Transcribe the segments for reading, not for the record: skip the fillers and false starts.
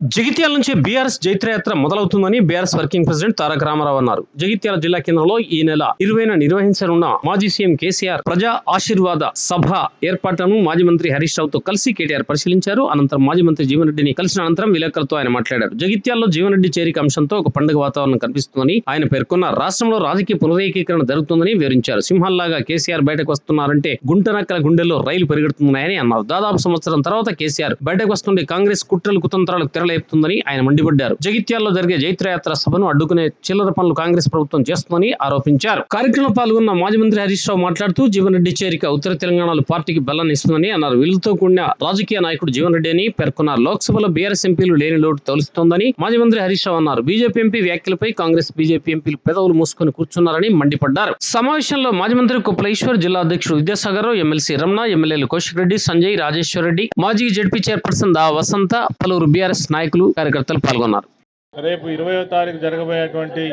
జగిత్యాల నుంచి BRS జైత్రయాత్ర మొదలవుతుందని BRS working president తారక రామారావు అన్నారు. జగిత్యాల జిల్లా కేంద్రంలో ఈ నెల 20న నిర్వహించనున్న మాజీ సీఎం కేసీఆర్ ప్రజా ఆశీర్వాద సభ ఏర్పాట్లను మాజీ మంత్రి హరీష్ రావుతో కలిసి కేటీఆర్ పరిశీలించారు. అనంతరం మాజీ మంత్రి జీవన్ రెడ్డిని కలిసిన అనంతరం విలేకరులతో ఆయన మాట్లాడారు. జగిత్యాలలో జీవన్ రెడ్డి చేరిక అంశంతో ఒక పండుగ వాతావరణం కనిపిస్తుందని ఆయన పేర్కొన్నారు. రాష్ట్రంలో రాజకీయ పునరేకీకరణ జరుగుతుందని వివరించారు. సింహాల్లాగా కేసీఆర్ బయటకు వస్తున్నారంటే గుంటనక్కల గుండెల్లో రైలు పరిగెడుతున్నాయని అన్నారు. దాదాపు సంవత్సరం తర్వాత కేసీఆర్ బయటకు వస్తుండే కాంగ్రెస్ కుట్రలు కుతంత్రాలకు తెరలేపుతుందని ఆయన మండిపడ్డారు. జగిత్యాలలో జరిగే జైత్రయాత్ర సభను అడ్డుకునే చిల్లర పనులు కాంగ్రెస్ ప్రభుత్వం చేస్తుందని ఆరోపించారు. కార్యక్రమంలో పాల్గొన్న మాజీ మంత్రి హరీష్ రావు మాట్లాడుతూ జీవన్ రెడ్డి చేరిక ఉత్తర తెలంగాణలో పార్టీకి బలాన్ని ఇస్తుందని అన్నారు. వీళ్ళతో కూడిన రాజకీయ నాయకుడు జీవన్ రెడ్డి అని పేర్కొన్నారు. లోక్సభలో బీఆర్ఎస్ ఎంపీలు లేని లోటు తొలుస్తోందని మాజీ మంత్రి హరీష్ రావు అన్నారు. బీజేపీ ఎంపీ వ్యాఖ్యలపై కాంగ్రెస్ బీజేపీ ఎంపీలు పెదవులు మూసుకొని కూర్చున్నారని మండిపడ్డారు. సమావేశంలో మాజీ మంత్రి కొప్పుల ఈశ్వర్, జిల్లా అధ్యక్షుడు విద్యాసాగర్, ఎమ్మెల్సీ రమణ, ఎమ్మెల్యేలు కౌశిక్ రెడ్డి, సంజయ్, రాజేశ్వర్ రెడ్డి, మాజీ జడ్పీ చైర్పర్సన్ దా వసంత, పలువురు బీఆర్ఎస్ నాయకులు కార్యకర్తలు పాల్గొన్నారు. రేపు 20వ తారీఖు జరగబోయేటువంటి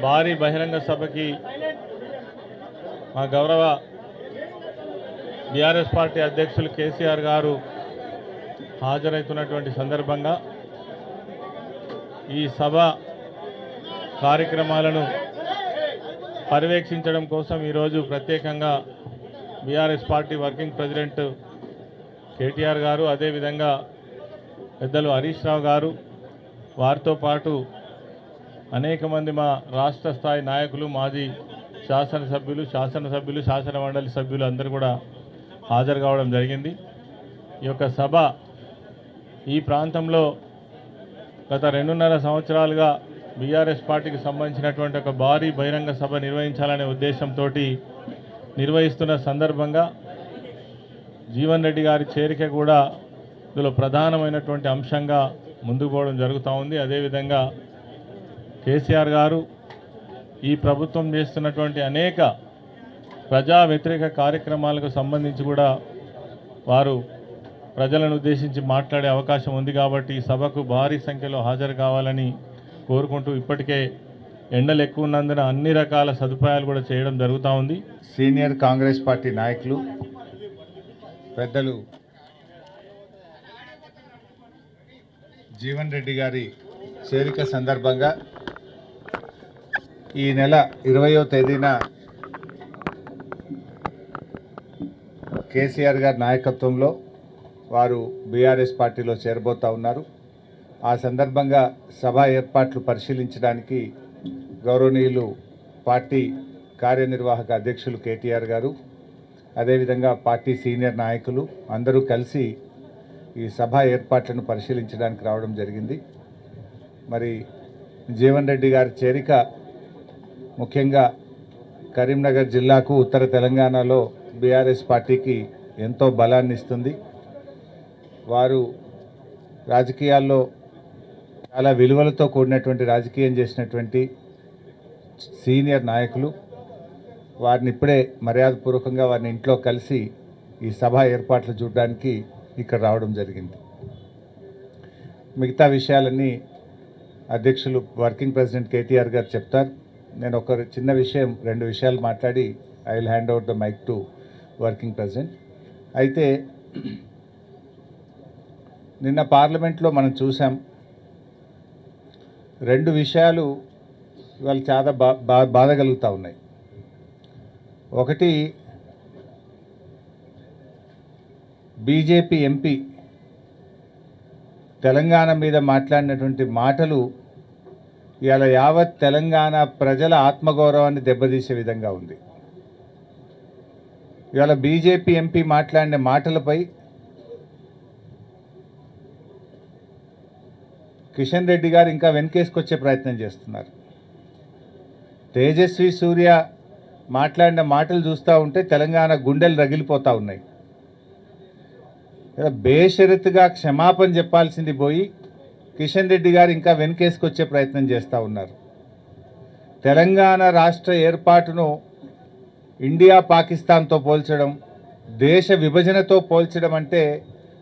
భారీ బహిరంగ సభకి మా గౌరవ బీఆర్ఎస్ పార్టీ అధ్యక్షులు కేసీఆర్ గారు హాజరవుతున్నటువంటి సందర్భంగా ఈ సభ కార్యక్రమాలను పర్యవేక్షించడం కోసం ఈరోజు ప్రత్యేకంగా BRS party working president KTR గారు, అదేవిధంగా పెద్దలు హరీష్ రావు గారు, వారితో పాటు అనేక మంది మా రాష్ట్ర స్థాయి నాయకులు, మాజీ శాసనసభ్యులు, శాసన మండలి సభ్యులు అందరూ కూడా హాజరు కావడం జరిగింది. ఈ యొక్క సభ ఈ ప్రాంతంలో గత 2.5 సంవత్సరాలుగా బీఆర్ఎస్ పార్టీకి సంబంధించినటువంటి ఒక భారీ బహిరంగ సభ నిర్వహించాలనే ఉద్దేశంతో నిర్వహిస్తున్న సందర్భంగా జీవన్ రెడ్డి గారి చేరిక కూడా ఇందులో ప్రధానమైనటువంటి అంశంగా ముందుకు పోవడం జరుగుతూ ఉంది. అదేవిధంగా కేసీఆర్ గారు ఈ ప్రభుత్వం చేస్తున్నటువంటి అనేక ప్రజా వ్యతిరేక కార్యక్రమాలకు సంబంధించి కూడా వారు ప్రజలను ఉద్దేశించి మాట్లాడే అవకాశం ఉంది. కాబట్టి ఈ సభకు భారీ సంఖ్యలో హాజరు కావాలని కోరుకుంటూ ఇప్పటికే ఎండలు ఎక్కువ ఉన్నందున అన్ని రకాల సదుపాయాలు కూడా చేయడం జరుగుతూ ఉంది. సీనియర్ కాంగ్రెస్ పార్టీ నాయకులు పెద్దలు జీవన్ రెడ్డి గారి చేరిక సందర్భంగా ఈ నెల 20వ తేదీన కేసీఆర్ గారి నాయకత్వంలో వారు బీఆర్ఎస్ పార్టీలో చేరబోతూ ఉన్నారు. ఆ సందర్భంగా సభ ఏర్పాట్లు పరిశీలించడానికి గౌరవనీయులు పార్టీ కార్యనిర్వాహక అధ్యక్షులు కేటీఆర్ గారు, అదేవిధంగా పార్టీ సీనియర్ నాయకులు అందరూ కలిసి ఈ సభ ఏర్పాట్లను పరిశీలించడానికి రావడం జరిగింది. మరి జీవన్ రెడ్డి గారి చేరిక ముఖ్యంగా కరీంనగర్ జిల్లాకు, ఉత్తర తెలంగాణలో బీఆర్ఎస్ పార్టీకి ఎంతో బలాన్ని ఇస్తుంది. వారు రాజకీయాల్లో చాలా విలువలతో కూడినటువంటి రాజకీయం చేసినటువంటి సీనియర్ నాయకులు. వారిని ఇప్పుడే మర్యాదపూర్వకంగా వారిని ఇంట్లో కలిసి ఈ సభ ఏర్పాట్లు చూడడానికి ఇక్కడ రావడం జరిగింది. మిగతా విషయాలన్నీ అధ్యక్షులు వర్కింగ్ ప్రెసిడెంట్ కేటీఆర్ గారు చెప్తారు. నేను ఒక చిన్న విషయం, 2 విషయాలు మాట్లాడి I will hand over the mike to working president. అయితే నిన్న పార్లమెంట్లో మనం చూసాం, 2 విషయాలు ఇవాళ చాలా బాధ కలుగుతూ ఉన్నాయి. ఒకటి, బీజేపీ ఎంపీ తెలంగాణ మీద మాట్లాడినటువంటి మాటలు ఇవాళ యావత్ తెలంగాణ ప్రజల ఆత్మగౌరవాన్ని దెబ్బతీసే విధంగా ఉంది. ఇవాళ బీజేపీ ఎంపీ మాట్లాడిన మాటలపై కిషన్ రెడ్డి గారు ఇంకా వెనకేసుకొచ్చే ప్రయత్నం చేస్తున్నారు. తేజస్వి సూర్య మాట్లాడిన మాటలు చూస్తూ ఉంటే తెలంగాణ గుండెలు రగిలిపోతూ ఉన్నాయి. బేషరతుగా క్షమాపణ చెప్పాల్సింది పోయి కిషన్ రెడ్డి గారు ఇంకా వెనకేసుకొచ్చే ప్రయత్నం చేస్తూ ఉన్నారు. తెలంగాణ రాష్ట్ర ఏర్పాటును ఇండియా పాకిస్తాన్తో పోల్చడం, దేశ విభజనతో పోల్చడం అంటే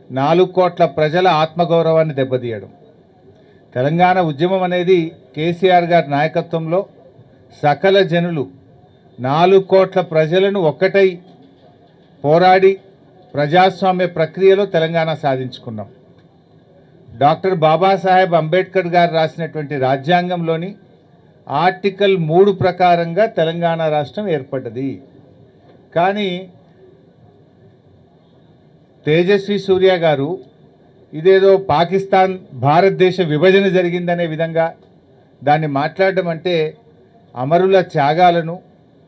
4 కోట్ల ప్రజల ఆత్మగౌరవాన్ని దెబ్బతీయడం. తెలంగాణ ఉద్యమం అనేది కేసీఆర్ గారి నాయకత్వంలో సకల జనులు 4 కోట్ల ప్రజలను ఒక్కటై పోరాడి ప్రజాస్వామ్య ప్రక్రియలో తెలంగాణ సాధించుకున్నాం. డాక్టర్ బాబాసాహెబ్ అంబేద్కర్ గారు రాసినటువంటి రాజ్యాంగంలోని ఆర్టికల్ 3 ప్రకారంగా తెలంగాణ రాష్ట్రం ఏర్పడ్డది. కానీ తేజస్వి సూర్య గారు ఇదేదో పాకిస్తాన్ భారతదేశ విభజన జరిగిందనే విధంగా దాన్ని మాట్లాడడం అంటే అమరుల త్యాగాలను,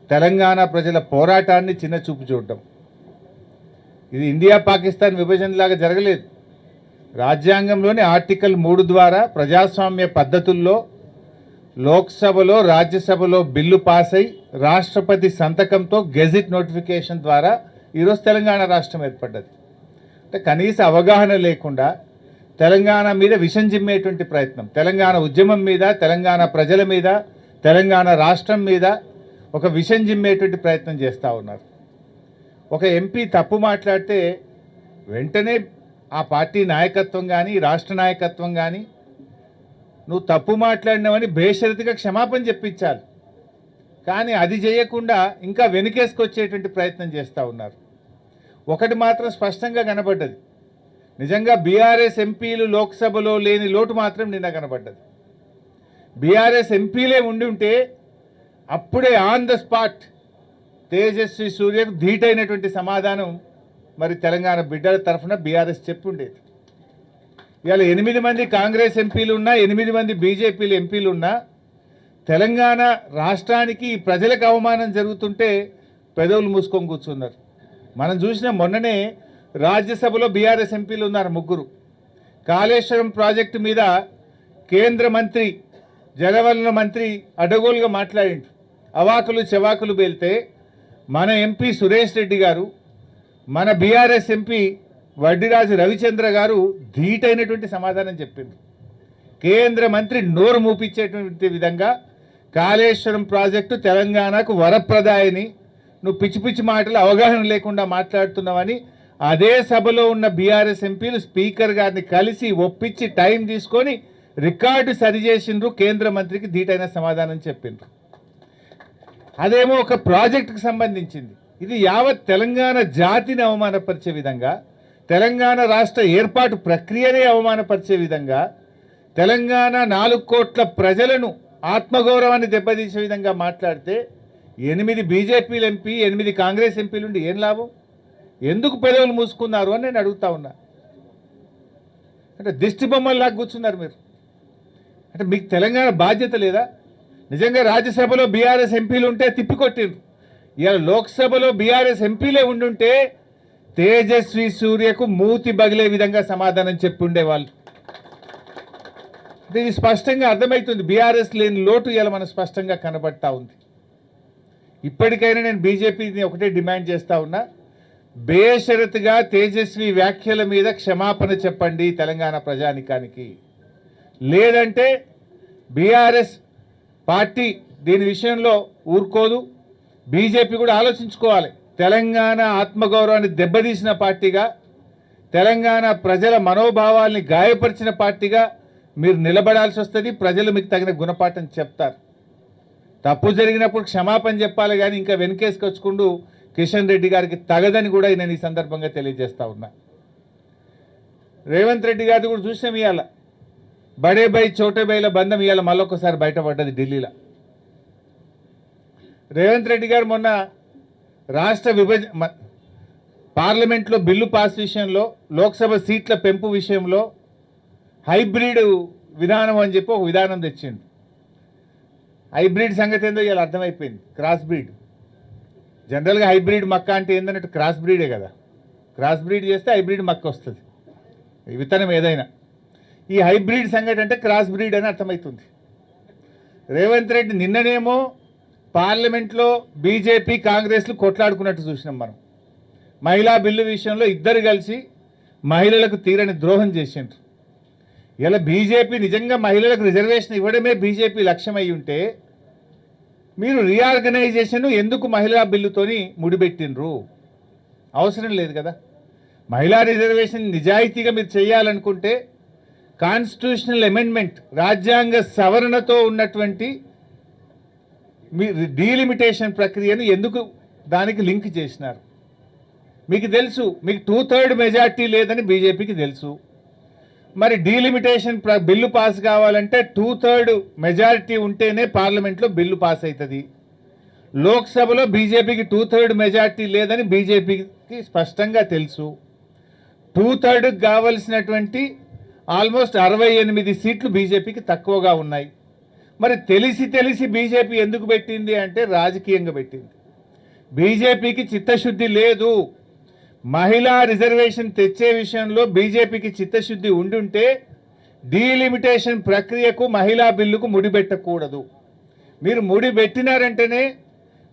తెలంగాణ ప్రజల పోరాటాన్ని చిన్నచూపు చూడటం. ఇది ఇండియా పాకిస్తాన్ విభజనలాగా జరగలేదు. రాజ్యాంగంలోని ఆర్టికల్ 3 ద్వారా ప్రజాస్వామ్య పద్ధతుల్లో లోక్సభలో, రాజ్యసభలో బిల్లు పాస్ అయి రాష్ట్రపతి సంతకంతో గెజిట్ నోటిఫికేషన్ ద్వారా ఈరోజు తెలంగాణ రాష్ట్రం ఏర్పడ్డది. అంటే కనీస అవగాహన లేకుండా తెలంగాణ మీద విషం జిమ్మేటువంటి ప్రయత్నం, తెలంగాణ ఉద్యమం మీద, తెలంగాణ ప్రజల మీద, తెలంగాణ రాష్ట్రం మీద ఒక విషం జిమ్మేటువంటి ప్రయత్నం చేస్తూ ఉన్నారు. ఒక ఎంపీ తప్పు మాట్లాడితే వెంటనే ఆ పార్టీ నాయకత్వం కానీ, రాష్ట్ర నాయకత్వం కానీ నువ్వు తప్పు మాట్లాడినావని బేషరతుగా క్షమాపణ చెప్పించాలి. కానీ అది చేయకుండా ఇంకా వెనుకేసుకొచ్చేటువంటి ప్రయత్నం చేస్తూ ఉన్నారు. ఒకటి మాత్రం స్పష్టంగా కనబడ్డది, నిజంగా బీఆర్ఎస్ ఎంపీలు లోక్సభలో లేని లోటు మాత్రం నిన్న కనబడ్డది. బీఆర్ఎస్ ఎంపీలే ఉండి ఉంటే అప్పుడే ఆన్ ద స్పాట్ తేజస్వి సూర్యకు ధీటైనటువంటి సమాధానం మరి తెలంగాణ బిడ్డల తరఫున బీఆర్ఎస్ చెప్పి ఉండేది. ఇవాళ 8 మంది కాంగ్రెస్ ఎంపీలు ఉన్నా, 8 మంది బీజేపీలు ఎంపీలు ఉన్నా తెలంగాణ రాష్ట్రానికి ప్రజలకు అవమానం జరుగుతుంటే పెదవులు మూసుకొని కూర్చున్నారు. మనం చూసిన మొన్ననే రాజ్యసభలో బీఆర్ఎస్ ఎంపీలు ఉన్నారు 3. కాళేశ్వరం ప్రాజెక్టు మీద కేంద్ర మంత్రి, జలవనరుల మంత్రి అడ్డగోలుగా మాట్లాడిండు. అవాకులు చెవాకులు పేలితే మన ఎంపీ సురేష్ రెడ్డి గారు, మన బీఆర్ఎస్ ఎంపీ వడ్డిరాజు రవిచంద్ర గారు ధీటైనటువంటి సమాధానం చెప్పింది. కేంద్ర మంత్రి నోరు మూపించేటువంటి విధంగా కాళేశ్వరం ప్రాజెక్టు తెలంగాణకు వరప్రదాయని, నువ్వు పిచ్చి పిచ్చి మాటలు అవగాహన లేకుండా మాట్లాడుతున్నావని అదే సభలో ఉన్న బీఆర్ఎస్ ఎంపీలు స్పీకర్ గారిని కలిసి ఒప్పించి టైం తీసుకొని రికార్డు సరిచేసిండ్రు, కేంద్ర మంత్రికి ధీటైన సమాధానం చెప్పిండ్రు. అదేమో ఒక ప్రాజెక్టుకు సంబంధించింది. ఇది యావత్ తెలంగాణ జాతిని అవమానపరిచే విధంగా, తెలంగాణ రాష్ట్ర ఏర్పాటు ప్రక్రియనే అవమానపరిచే విధంగా, తెలంగాణ 4 కోట్ల ప్రజలను ఆత్మగౌరవాన్ని దెబ్బతీసే విధంగా మాట్లాడితే 8 బీజేపీలు ఎంపీ, 8 కాంగ్రెస్ ఎంపీలు ఉండి ఏం లాభం? ఎందుకు పెదవులు మూసుకున్నారు అని నేను అడుగుతా ఉన్నా. అంటే దిష్టి బొమ్మల్లాగా కూర్చున్నారు మీరు. అంటే మీకు తెలంగాణ బాధ్యత లేదా? నిజంగా రాజ్యసభలో బీఆర్ఎస్ ఎంపీలు ఉంటే తిప్పికొట్టిండ్రు. ఇవాళ లోక్సభలో బీఆర్ఎస్ ఎంపీలే ఉండుంటే తేజస్వి సూర్యకు మూతి బగిలే విధంగా సమాధానం చెప్పుండేవాళ్ళు. ఇది స్పష్టంగా అర్థమవుతుంది. బీఆర్ఎస్ లేని లోటు ఇలా మనకు స్పష్టంగా కనబడతా ఉంది. ఇప్పటికైనా నేను బీజేపీని ఒకటే డిమాండ్ చేస్తూ ఉన్నా, బేషరతుగా తేజస్వి వ్యాఖ్యల మీద క్షమాపణ చెప్పండి తెలంగాణ ప్రజానికానికి. లేదంటే బీఆర్ఎస్ పార్టీ దీని విషయంలో ఊరుకోదు. బీజేపీ కూడా ఆలోచించుకోవాలి. తెలంగాణ ఆత్మగౌరవాన్ని దెబ్బతీసిన పార్టీగా, తెలంగాణ ప్రజల మనోభావాల్ని గాయపరిచిన పార్టీగా మీరు నిలబడాల్సి వస్తుంది. ప్రజలు మీకు తగిన గుణపాఠం చెప్తారు. తప్పు జరిగినప్పుడు క్షమాపణ చెప్పాలి, కానీ ఇంకా వెనుకేసుకొచ్చుకుంటూ కిషన్ రెడ్డి గారికి తగదని కూడా నేను ఈ సందర్భంగా తెలియజేస్తా ఉన్నా. రేవంత్ రెడ్డి గారిది కూడా చూసాం. ఇవాళ బడే బై చోటే బైల బంధం ఇవాళ మళ్ళొకసారి బయటపడ్డది ఢిల్లీలో. రేవంత్ రెడ్డి గారు మొన్న రాష్ట్ర పార్లమెంట్లో బిల్లు పాస్ విషయంలో, లోక్సభ సీట్ల పెంపు విషయంలో హైబ్రిడ్ విధానం అని చెప్పి ఒక విధానం తెచ్చిండు. హైబ్రిడ్ సంగతి ఏందో ఇలా అర్థమైపోయింది. Cross breed. జనరల్గా హైబ్రిడ్ మక్క అంటే ఏంటన్నట్టు క్రాస్ బ్రీడే కదా. క్రాస్ బ్రీడ్ చేస్తే హైబ్రిడ్ మక్క వస్తుంది, విత్తనం ఏదైనా. ఈ హైబ్రిడ్ సంగతి అంటే క్రాస్ బ్రీడ్ అని అర్థమవుతుంది. రేవంత్ రెడ్డి నిన్ననేమో పార్లమెంట్లో బీజేపీ కాంగ్రెస్లు కొట్లాడుకున్నట్టు చూసినాం మనం. మహిళా బిల్లు విషయంలో ఇద్దరు కలిసి మహిళలకు తీరని ద్రోహం చేసిండ్రు. ఇలా బీజేపీ నిజంగా మహిళలకు రిజర్వేషన్ ఇవ్వడమే బీజేపీ లక్ష్యం అయి ఉంటే మీరు రీఆర్గనైజేషన్ ఎందుకు మహిళా బిల్లుతోని ముడిపెట్టినరు? అవసరం లేదు కదా. మహిళా రిజర్వేషన్ నిజాయితీగా మీరు చేయాలనుకుంటే కాన్స్టిట్యూషనల్ అమెండ్మెంట్, రాజ్యాంగ సవరణతో ఉన్నటువంటి మీ డీలిమిటేషన్ ప్రక్రియను ఎందుకు దానికి లింక్ చేసినారు? మీకు తెలుసు, మీకు 2/3 మెజార్టీ లేదని బీజేపీకి తెలుసు. మరి డీలిమిటేషన్ బిల్లు పాస్ కావాలంటే 2/3 మెజారిటీ ఉంటేనే పార్లమెంట్లో బిల్లు పాస్ అవుతుంది. లోక్సభలో బీజేపీకి 2/3 మెజారిటీ లేదని బీజేపీకి స్పష్టంగా తెలుసు. 2/3 కావలసినటువంటి ఆల్మోస్ట్ 68 సీట్లు బీజేపీకి తక్కువగా ఉన్నాయి. మరి తెలిసి బీజేపీ ఎందుకు పెట్టింది అంటే రాజకీయంగా పెట్టింది. బీజేపీకి చిత్తశుద్ధి లేదు. మహిళా రిజర్వేషన్ తెచ్చే విషయంలో బీజేపీకి చిత్తశుద్ధి ఉండుంటే డీలిమిటేషన్ ప్రక్రియకు మహిళా బిల్లుకు ముడిపెట్టకూడదు. మీరు ముడిపెట్టినారంటేనే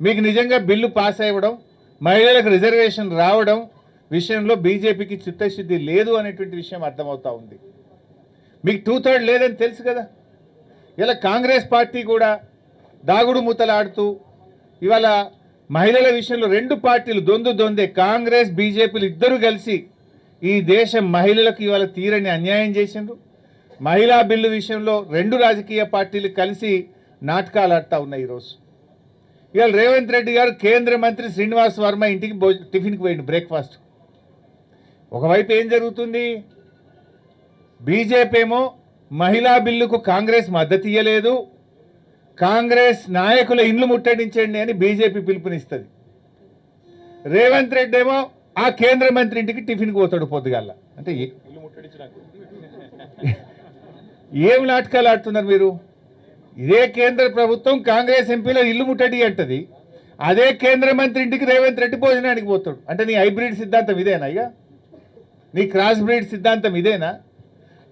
మీకు నిజంగా బిల్లు పాస్ అవ్వడం, మహిళలకు రిజర్వేషన్ రావడం విషయంలో బీజేపీకి చిత్తశుద్ధి లేదు అనేటువంటి విషయం అర్థమవుతా ఉంది. మీకు 2/3 లేదని తెలుసు కదా. ఇలా కాంగ్రెస్ పార్టీ కూడా దాగుడు మూతలాడుతూ ఇవాళ మహిళల విషయంలో 2 పార్టీలు దొందే కాంగ్రెస్ బీజేపీలు ఇద్దరు కలిసి ఈ దేశం మహిళలకు ఇవాళ తీరని అన్యాయం చేసిండ్రు. మహిళా బిల్లు విషయంలో 2 రాజకీయ పార్టీలు కలిసి నాటకాలు ఆడుతూ ఉన్నాయి. ఈరోజు ఇవాళ రేవంత్ రెడ్డి గారు కేంద్ర మంత్రి శ్రీనివాస్ వర్మ ఇంటికి టిఫిన్కి పోయిండు బ్రేక్ఫాస్ట్. ఒకవైపు ఏం జరుగుతుంది? బీజేపీ ఏమో మహిళా బిల్లుకు కాంగ్రెస్ మద్దతు ఇయ్యలేదు, కాంగ్రెస్ నాయకుల ఇండ్లు ముట్టడించండి అని బీజేపీ పిలుపునిస్తుంది. రేవంత్ రెడ్డి ఏమో ఆ కేంద్ర మంత్రి ఇంటికి టిఫిన్కి పోతాడు పొద్దుగాల. అంటే ఏం నాటకాలు ఆడుతున్నారు మీరు? ఇదే కేంద్ర ప్రభుత్వం కాంగ్రెస్ ఎంపీలో ఇల్లు ముట్టడి అంటది, అదే కేంద్ర మంత్రి ఇంటికి రేవంత్ రెడ్డి భోజనానికి పోతాడు. అంటే నీ హైబ్రిడ్ సిద్ధాంతం ఇదేనా? ఇక నీ క్రాస్ బ్రీడ్ సిద్ధాంతం ఇదేనా?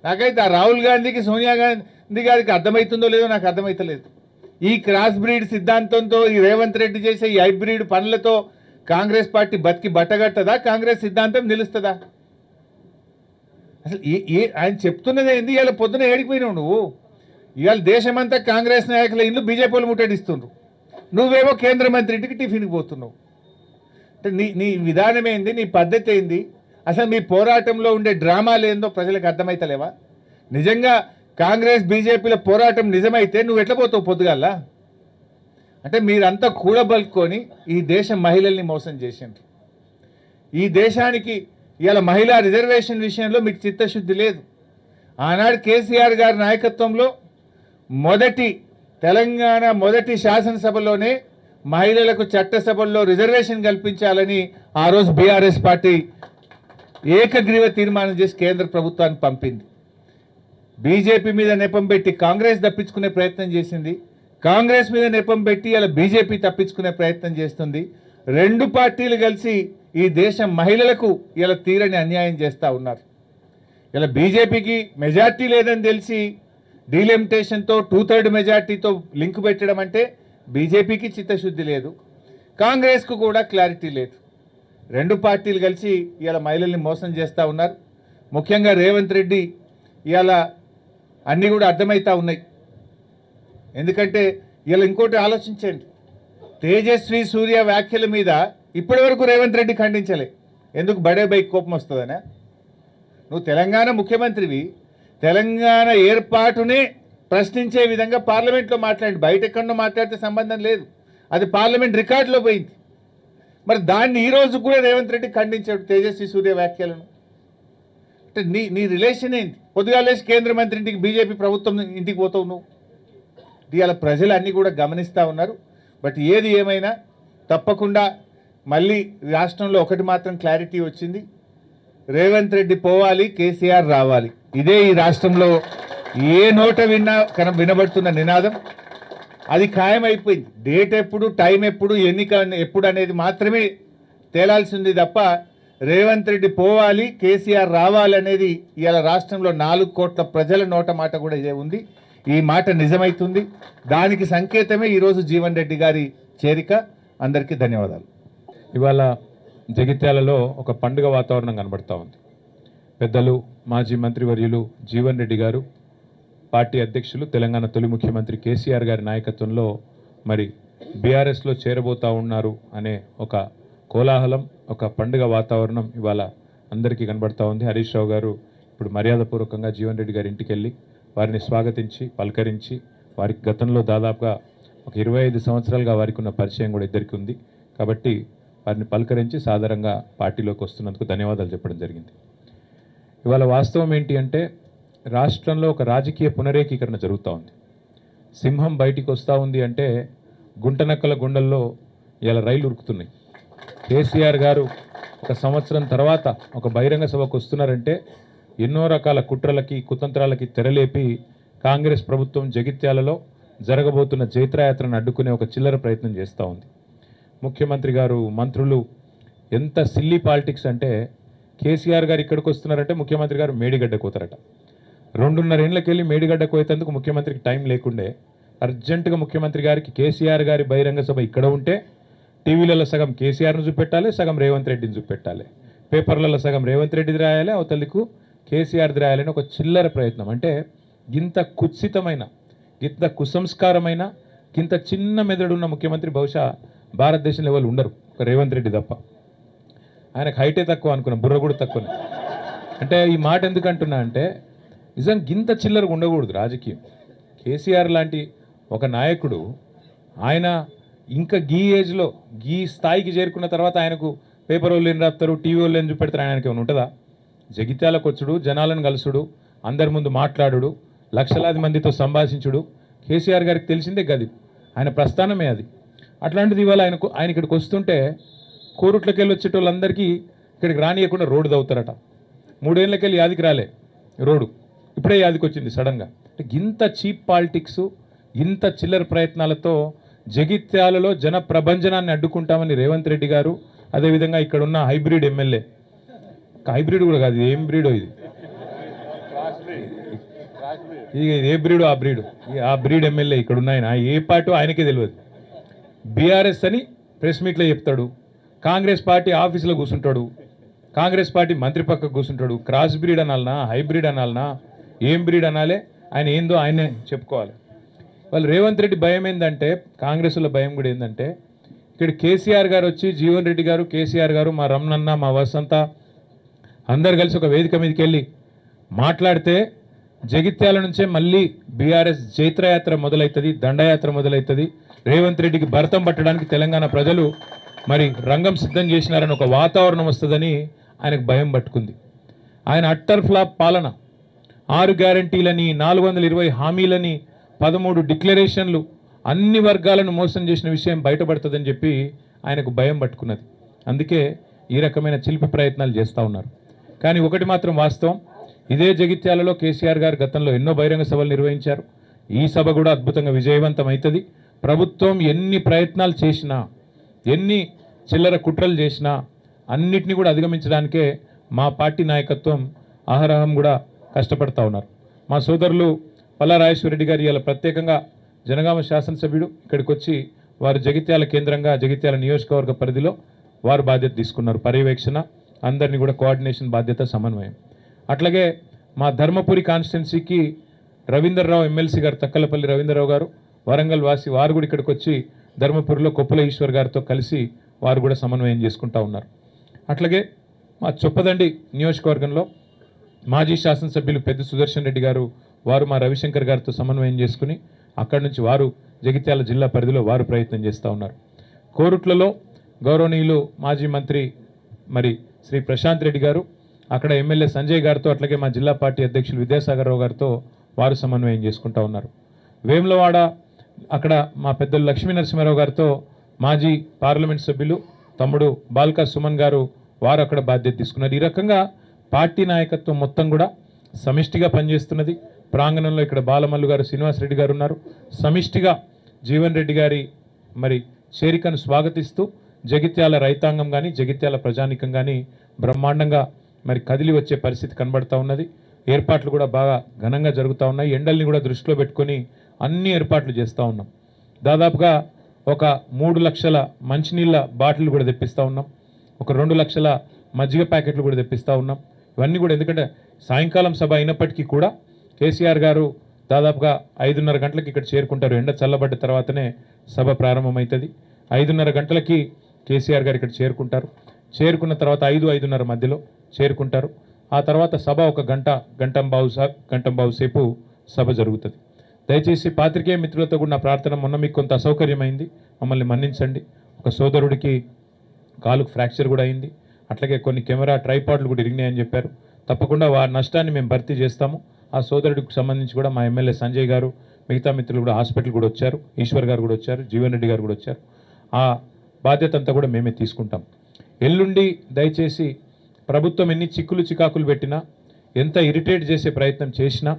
నాకైతే ఆ రాహుల్ గాంధీకి సోనియా గాంధీ గారికి అర్థమవుతుందో లేదో నాకు అర్థమవుతలేదు. ఈ క్రాస్ బ్రీడ్ సిద్ధాంతంతో ఈ రేవంత్ రెడ్డి చేసే ఈ హైబ్రిడ్ పనులతో కాంగ్రెస్ పార్టీ బతికి బట్టగట్టదా? కాంగ్రెస్ సిద్ధాంతం నిలుస్తుందా? అసలు ఆయన చెప్తున్నది ఏంది? ఇవాళ పొద్దున ఏడిపోయినావు నువ్వు. ఇవాళ దేశమంతా కాంగ్రెస్ నాయకుల ఇల్లు బీజేపీలు ముట్టడిస్తుండ్రు, నువ్వేమో కేంద్ర మంత్రి ఇంటికి టిఫిన్కి పోతున్నావు. అంటే నీ విధానం ఏంది? నీ పద్ధతి ఏంది? అసలు మీ పోరాటంలో ఉండే డ్రామాలు ఏందో ప్రజలకు అర్థమైతలేవా? నిజంగా కాంగ్రెస్ బీజేపీల పోరాటం నిజమైతే నువ్వు ఎట్లా పోతావు పొద్దుగాల? అంటే మీరంతా కూడబలుకొని ఈ దేశ మహిళల్ని మోసం చేసిండ్రు. ఈ దేశానికి ఇవాళ మహిళా రిజర్వేషన్ విషయంలో మీకు చిత్తశుద్ధి లేదు. ఆనాడు కేసీఆర్ గారి నాయకత్వంలో తెలంగాణ మొదటి శాసనసభలోనే మహిళలకు చట్టసభల్లో రిజర్వేషన్ కల్పించాలని ఆ రోజు బీఆర్ఎస్ పార్టీ ఏకగ్రీవ తీర్మానం చేసి కేంద్ర ప్రభుత్వానికి పంపింది. బీజేపీ మీద నెపం పెట్టి కాంగ్రెస్ తప్పించుకునే ప్రయత్నం చేసింది, కాంగ్రెస్ మీద నెపం పెట్టి ఇలా బీజేపీ తప్పించుకునే ప్రయత్నం చేస్తుంది. 2 పార్టీలు కలిసి ఈ దేశం మహిళలకు ఇలా తీరని అన్యాయం చేస్తూ ఉన్నారు. ఇలా బీజేపీకి మెజార్టీ లేదని తెలిసి డీలిమిటేషన్తో 2/3 మెజార్టీతో లింక్ పెట్టడం అంటే బీజేపీకి చిత్తశుద్ధి లేదు, కాంగ్రెస్కు కూడా క్లారిటీ లేదు. 2 పార్టీలు కలిసి ఇలా మహిళల్ని మోసం చేస్తూ ఉన్నారు. ముఖ్యంగా రేవంత్ రెడ్డి ఇలా అన్నీ కూడా అర్థమవుతూ ఉన్నాయి. ఎందుకంటే ఇలా ఇంకోటి ఆలోచించండి, తేజస్వి సూర్య వ్యాఖ్యల మీద ఇప్పటి వరకు రేవంత్ రెడ్డి ఖండించలే. ఎందుకు? బడే బైక్ కోపం వస్తుందనా? నువ్వు తెలంగాణ ముఖ్యమంత్రివి, తెలంగాణ ఏర్పాటునే ప్రశ్నించే విధంగా పార్లమెంట్లో మాట్లాడి, బయట ఎక్కడో మాట్లాడితే సంబంధం లేదు, అది పార్లమెంట్ రికార్డులో పోయింది. మరి దాన్ని ఈరోజు కూడా రేవంత్ రెడ్డి ఖండించాడు తేజస్వి సూర్య వ్యాఖ్యలను. అంటే నీ రిలేషన్ ఏంటి? పొద్దుగా లేచి కేంద్ర మంత్రి ఇంటికి బీజేపీ ప్రభుత్వం ఇంటికి పోతావు నువ్వు. ఇవాళ ప్రజలు అన్నీ కూడా గమనిస్తూ ఉన్నారు. బట్ ఏది ఏమైనా తప్పకుండా మళ్ళీ రాష్ట్రంలో ఒకటి మాత్రం క్లారిటీ వచ్చింది, రేవంత్ రెడ్డి పోవాలి, కేసీఆర్ రావాలి. ఇదే ఈ రాష్ట్రంలో ఏ నోట వినబడుతున్న నినాదం. అది ఖాయమైపోయింది. డేట్ ఎప్పుడు, టైం ఎప్పుడు, ఎన్నిక ఎప్పుడు అనేది మాత్రమే తేలాల్సింది తప్ప రేవంత్ రెడ్డి పోవాలి, కేసీఆర్ రావాలి అనేది ఇవాళ రాష్ట్రంలో 4 కోట్ల ప్రజల నోట మాట కూడా ఇదే ఉంది. ఈ మాట నిజమైతుంది. దానికి సంకేతమే ఈరోజు జీవన్ రెడ్డి గారి చేరిక. అందరికీ ధన్యవాదాలు. ఇవాళ జగిత్యాలలో ఒక పండుగ వాతావరణం కనబడతా ఉంది. పెద్దలు మాజీ మంత్రివర్యులు జీవన్ రెడ్డి గారు, పార్టీ అధ్యక్షులు, తెలంగాణ తొలి ముఖ్యమంత్రి కేసీఆర్ గారి నాయకత్వంలో మరి బీఆర్ఎస్లో చేరబోతూ ఉన్నారు అనే ఒక కోలాహలం, ఒక పండుగ వాతావరణం ఇవాళ అందరికీ కనబడతా ఉంది. హరీష్ రావు గారు ఇప్పుడు మర్యాదపూర్వకంగా జీవన్ రెడ్డి గారి ఇంటికి వెళ్ళి వారిని స్వాగతించి పలకరించి, వారికి గతంలో దాదాపుగా ఒక 25 సంవత్సరాలుగా వారికి ఉన్న పరిచయం కూడా ఇద్దరికి ఉంది కాబట్టి వారిని పలకరించి సాధారణంగా పార్టీలోకి వస్తున్నందుకు ధన్యవాదాలు చెప్పడం జరిగింది. ఇవాళ వాస్తవం ఏంటి అంటే రాష్ట్రంలో ఒక రాజకీయ పునరేకీకరణ జరుగుతూ ఉంది. సింహం బయటికి వస్తూ ఉంది అంటే గుంటనక్కల గుండెల్లో ఇలా రైలు ఉరుకుతున్నాయి. కేసీఆర్ గారు ఒక సంవత్సరం తర్వాత ఒక బహిరంగ సభకు వస్తున్నారంటే ఎన్నో రకాల కుట్రలకి కుతంత్రాలకి తెరలేపి కాంగ్రెస్ ప్రభుత్వం జగిత్యాలలో జరగబోతున్న జైత్రయాత్రను అడ్డుకునే ఒక చిల్లర ప్రయత్నం చేస్తూ ఉంది. ముఖ్యమంత్రి గారు, మంత్రులు ఎంత సిల్లీ పాలిటిక్స్ అంటే కేసీఆర్ గారు ఇక్కడికి వస్తున్నారంటే ముఖ్యమంత్రి గారు మేడిగడ్డకు పోతారట. 2.5 ఏళ్ళకి వెళ్ళి మేడిగడ్డకు పోయేందుకు ముఖ్యమంత్రికి టైం లేకుండే అర్జెంటుగా ముఖ్యమంత్రి గారికి కేసీఆర్ గారి బహిరంగ సభ ఇక్కడ ఉంటే టీవీలలో సగం కేసీఆర్ను చూపెట్టాలి, సగం రేవంత్ రెడ్డిని చూపెట్టాలి, పేపర్లలో సగం రేవంత్ రెడ్డిది రాయాలి, అవతలికు కేసీఆర్ది రాయాలని ఒక చిల్లర ప్రయత్నం. అంటే గింత కుత్సితమైన, గింత కుసంస్కారమైన, గింత చిన్న మెదడున్న ముఖ్యమంత్రి బహుశా భారతదేశంలో ఎవరు ఉండరు, ఒక రేవంత్ రెడ్డి తప్ప. ఆయనకు హైటే తక్కువ అనుకున్నాం, బుర్ర కూడా తక్కువనే. అంటే ఈ మాట ఎందుకు అంటున్నా అంటే నిజం గింత చిల్లరగా ఉండకూడదు రాజకీయం. కేసీఆర్ లాంటి ఒక నాయకుడు ఆయన ఇంకా గీ ఏజ్లో గీ స్థాయికి చేరుకున్న తర్వాత ఆయనకు పేపర్ వాళ్ళు ఏం రాస్తారు, టీవీ వాళ్ళు ఏం చూపెడతారు, ఆయనకి ఏమైనా ఉంటుందా? జగిత్యాలకు వచ్చుడు, జనాలను కలుసుడు, అందరి ముందు మాట్లాడుడు, లక్షలాది మందితో సంభాషించుడు కేసీఆర్ గారికి తెలిసిందే గది, ఆయన ప్రస్థానమే అది. అట్లాంటిది ఇవాళ ఆయన ఇక్కడికి వస్తుంటే కోరుట్లకి వెళ్ళి వచ్చేటోళ్ళందరికీ ఇక్కడికి రానియకుండా రోడ్డు తవ్వుతారట. 3 ఏళ్ళకి వెళ్ళి యాదికి రాలే రోడ్డు, ఇప్పుడే యాదికి వచ్చింది సడన్గా. ఇంత చీప్ పాలిటిక్స్, ఇంత చిల్లర ప్రయత్నాలతో జగిత్యాలలో జన ప్రభంజనాన్ని అడ్డుకుంటామని రేవంత్ రెడ్డి గారు, అదేవిధంగా ఇక్కడ ఉన్న హైబ్రిడ్ ఎమ్మెల్యే, హైబ్రిడ్ కూడా కాదు, ఏం బ్రీడో ఇది, ఏ బ్రీడో ఆ బ్రీడ్ ఎమ్మెల్యే ఇక్కడ ఉన్న ఆయన ఏ పార్టీ ఆయనకే తెలియదు. బీఆర్ఎస్ అని ప్రెస్ మీట్లో చెప్తాడు, కాంగ్రెస్ పార్టీ ఆఫీసులో కూర్చుంటాడు, కాంగ్రెస్ పార్టీ మంత్రి పక్కకు కూర్చుంటాడు. క్రాస్ బ్రీడ్ అనాలనా, హైబ్రిడ్ అనాలనా, ఏం బ్రీడ్ అనాలే, ఆయన ఏందో ఆయనే చెప్పుకోవాలి. వాళ్ళు రేవంత్ రెడ్డి భయం ఏంటంటే, కాంగ్రెస్లో భయం కూడా ఏంటంటే, ఇక్కడ కేసీఆర్ గారు వచ్చి, జీవన్ రెడ్డి గారు, కేసీఆర్ గారు, మా రమణన్న, మా వసంత అందరు కలిసి ఒక వేదిక మీదకి వెళ్ళి మాట్లాడితే జగిత్యాల నుంచే మళ్ళీ బీఆర్ఎస్ జైత్రయాత్ర మొదలవుతుంది, దండయాత్ర మొదలవుతుంది. రేవంత్ రెడ్డికి భరతం పట్టడానికి తెలంగాణ ప్రజలు మరి రంగం సిద్ధం చేసినారని ఒక వాతావరణం వస్తుందని ఆయనకు భయం పట్టుకుంది. ఆయన అట్టర్ ఫ్లాప్ పాలన, 6 గ్యారంటీలని, 420 హామీలని, 13 డిక్లరేషన్లు, అన్ని వర్గాలను మోసం చేసిన విషయం బయటపడుతుందని చెప్పి ఆయనకు భయం పట్టుకున్నది. అందుకే ఈ రకమైన చిలిపి ప్రయత్నాలు చేస్తూ ఉన్నారు. కానీ ఒకటి మాత్రం వాస్తవం, ఇదే జగిత్యాలలో కేసీఆర్ గారు గతంలో ఎన్నో బహిరంగ సభలు నిర్వహించారు. ఈ సభ కూడా అద్భుతంగా విజయవంతం అవుతుంది. ప్రభుత్వం ఎన్ని ప్రయత్నాలు చేసినా, ఎన్ని చిల్లర కుట్రలు చేసినా అన్నిటినీ కూడా అధిగమించడానికే మా పార్టీ నాయకత్వం అహరహం కూడా కష్టపడతా ఉన్నారు. మా సోదరులు పల్లా రాజేశ్వరరెడ్డి గారు ఇలా ప్రత్యేకంగా జనగామ శాసనసభ్యుడు ఇక్కడికి వచ్చి వారు జగిత్యాల కేంద్రంగా, జగిత్యాల నియోజకవర్గ పరిధిలో వారు బాధ్యత తీసుకున్నారు. పర్యవేక్షణ, అందరినీ కూడా కోఆర్డినేషన్ బాధ్యత, సమన్వయం. అట్లాగే మా ధర్మపురి కాన్స్టిట్యున్సీకి రవీందర్రావు ఎమ్మెల్సీ గారు, తక్కలపల్లి రవీందర్రావు గారు, వరంగల్ వాసి, వారు కూడా ఇక్కడికి వచ్చి ధర్మపురిలో కొప్పుల ఈశ్వర్ గారితో కలిసి వారు కూడా సమన్వయం చేసుకుంటూ ఉన్నారు. అట్లాగే మా చొప్పదండి నియోజకవర్గంలో మాజీ శాసనసభ్యులు పెద్ద సుదర్శన్ రెడ్డి గారు, వారు మా రవిశంకర్ గారితో సమన్వయం చేసుకుని అక్కడి నుంచి వారు జగిత్యాల జిల్లా పరిధిలో వారు ప్రయత్నం చేస్తూ ఉన్నారు. కోరుట్లలో గౌరవనీయులు మాజీ మంత్రి మరి శ్రీ ప్రశాంత్ రెడ్డి గారు, అక్కడ ఎమ్మెల్యే సంజయ్ గారితో, అట్లాగే మా జిల్లా పార్టీ అధ్యక్షులు విద్యాసాగర్ రావు గారితో వారు సమన్వయం చేసుకుంటూ ఉన్నారు. వేములవాడ అక్కడ మా పెద్దలు లక్ష్మీ నరసింహారావు గారితో మాజీ పార్లమెంట్ సభ్యులు తమ్ముడు బాల్కా సుమన్ గారు, వారు అక్కడ బాధ్యత తీసుకున్నారు. ఈ రకంగా పార్టీ నాయకత్వం మొత్తం కూడా సమిష్టిగా పనిచేస్తున్నది. ప్రాంగణంలో ఇక్కడ బాలమల్లు గారు, శ్రీనివాసరెడ్డి గారు ఉన్నారు. సమిష్టిగా జీవన్ రెడ్డి గారి మరి చేరికను స్వాగతిస్తూ జగిత్యాల రైతాంగం కానీ, జగిత్యాల ప్రజానికం కానీ బ్రహ్మాండంగా మరి కదిలి వచ్చే పరిస్థితి కనబడతా ఉన్నది. ఏర్పాట్లు కూడా బాగా ఘనంగా జరుగుతూ ఉన్నాయి. ఎండల్ని కూడా దృష్టిలో పెట్టుకొని అన్ని ఏర్పాట్లు చేస్తూ ఉన్నాం. దాదాపుగా ఒక 3 లక్షల మంచినీళ్ళ బాటిల్ కూడా తెప్పిస్తూ ఉన్నాం. ఒక 2 లక్షల మజ్జిగ ప్యాకెట్లు కూడా తెప్పిస్తూ ఉన్నాం. ఇవన్నీ కూడా ఎందుకంటే సాయంకాలం సభ అయినప్పటికీ కూడా కేసీఆర్ గారు దాదాపుగా 5:30 గంటలకి ఇక్కడ చేరుకుంటారు. ఎండ చల్లబడ్డ తర్వాతనే సభ ప్రారంభమవుతుంది. 5:30 గంటలకి కేసీఆర్ గారు ఇక్కడ చేరుకుంటారు. చేరుకున్న తర్వాత 5-5:30 మధ్యలో చేరుకుంటారు. ఆ తర్వాత సభ ఒక గంటంబావు సేపు సభ జరుగుతుంది. దయచేసి పాత్రికేయ మిత్రులతో కూడా నా ప్రార్థన, మొన్న మీకు కొంత అసౌకర్యమైంది, మమ్మల్ని మన్నించండి. ఒక సోదరుడికి కాలుకు ఫ్రాక్చర్ కూడా అయింది. అట్లాగే కొన్ని కెమెరా ట్రైపాడ్లు కూడా ఇరిగినాయని చెప్పారు. తప్పకుండా వారి నష్టాన్ని మేము భర్తీ చేస్తాము. ఆ సోదరుడికి సంబంధించి కూడా మా ఎమ్మెల్యే సంజయ్ గారు, మిగతా మిత్రులు కూడా హాస్పిటల్ కూడా వచ్చారు, ఈశ్వర్ గారు కూడా వచ్చారు, జీవన్ రెడ్డి గారు కూడా వచ్చారు. ఆ బాధ్యత అంతా కూడా మేమే తీసుకుంటాం. ఎల్లుండి దయచేసి ప్రభుత్వం ఎన్ని చిక్కులు చికాకులు పెట్టినా, ఎంత ఇరిటేట్ చేసే ప్రయత్నం చేసినా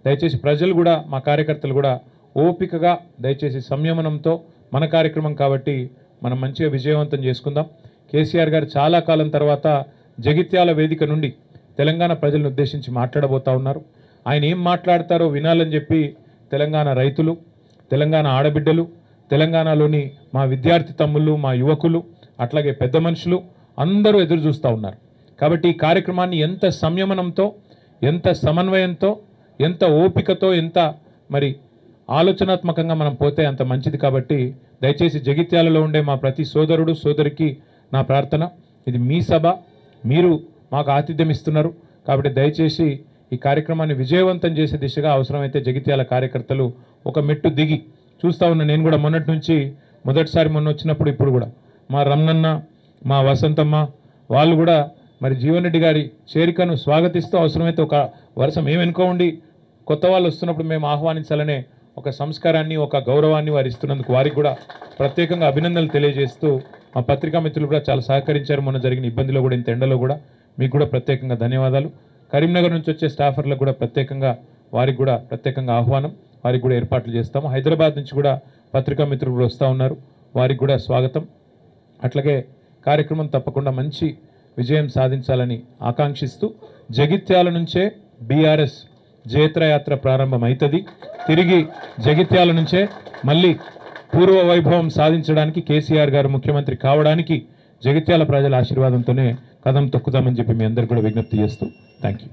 దయచేసి ప్రజలు కూడా, మా కార్యకర్తలు కూడా ఓపికగా దయచేసి సంయమనంతో మన కార్యక్రమం కాబట్టి మనం మంచిగా విజయవంతం చేసుకుందాం. కేసీఆర్ గారు చాలా కాలం తర్వాత జగిత్యాల వేదిక నుండి తెలంగాణ ప్రజలను ఉద్దేశించి మాట్లాడబోతా ఉన్నారు. ఆయన ఏం మాట్లాడతారో వినాలని చెప్పి తెలంగాణ రైతులు, తెలంగాణ ఆడబిడ్డలు, తెలంగాణలోని మా విద్యార్థి తమ్ముళ్ళు, మా యువకులు, అట్లాగే పెద్ద మనుషులు అందరూ ఎదురు చూస్తూ ఉన్నారు. కాబట్టి ఈ కార్యక్రమాన్ని ఎంత సంయమనంతో, ఎంత సమన్వయంతో, ఎంత ఓపికతో, ఎంత మరి ఆలోచనాత్మకంగా మనం పోతే అంత మంచిది. కాబట్టి దయచేసి జగిత్యాలలో ఉండే మా ప్రతి సోదరుడు సోదరికి నా ప్రార్థన, ఇది మీ సభ, మీరు మాకు ఆతిథ్యం ఇస్తున్నారు కాబట్టి దయచేసి ఈ కార్యక్రమాన్ని విజయవంతం చేసే దిశగా అవసరమైతే జగిత్యాల కార్యకర్తలు ఒక మెట్టు దిగి చూస్తూ ఉన్నా. నేను కూడా మొన్నటి నుంచి మొదటిసారి మొన్న వచ్చినప్పుడు ఇప్పుడు కూడా మా రమణన్న, మా వసంతమ్మ వాళ్ళు కూడా మరి జీవన్ రెడ్డి గారి చేరికను స్వాగతిస్తూ అవసరమైతే ఒక వరుస మేము ఎన్నుకోండి, కొత్త వాళ్ళు వస్తున్నప్పుడు మేము ఆహ్వానించాలనే ఒక సంస్కారాన్ని, ఒక గౌరవాన్ని వారు ఇస్తున్నందుకు వారికి కూడా ప్రత్యేకంగా అభినందనలు తెలియజేస్తూ మా పత్రికా మిత్రులు కూడా చాలా సహకరించారు. మొన్న జరిగిన ఇబ్బందిలో కూడా, ఇంత ఎండలో కూడా మీకు కూడా ప్రత్యేకంగా ధన్యవాదాలు. కరీంనగర్ నుంచి వచ్చే స్టాఫర్లకు కూడా ప్రత్యేకంగా వారికి కూడా ప్రత్యేకంగా ఆహ్వానం, వారికి కూడా ఏర్పాట్లు చేస్తాము. హైదరాబాద్ నుంచి కూడా పత్రికా మిత్రులు కూడా వస్తూ ఉన్నారు, వారికి కూడా స్వాగతం. అట్లాగే కార్యక్రమం తప్పకుండా మంచి విజయం సాధించాలని ఆకాంక్షిస్తూ జగిత్యాల నుంచే బీఆర్ఎస్ జయత్రయాత్ర ప్రారంభమవుతుంది. తిరిగి జగిత్యాల నుంచే మళ్ళీ పూర్వ వైభవం సాధించడానికి, కేసీఆర్ గారు ముఖ్యమంత్రి కావడానికి జగిత్యాల ప్రజల ఆశీర్వాదంతోనే కదం తొక్కుదామని చెప్పి మీ అందరికీ కూడా విజ్ఞప్తి చేస్తూ థ్యాంక్ యూ.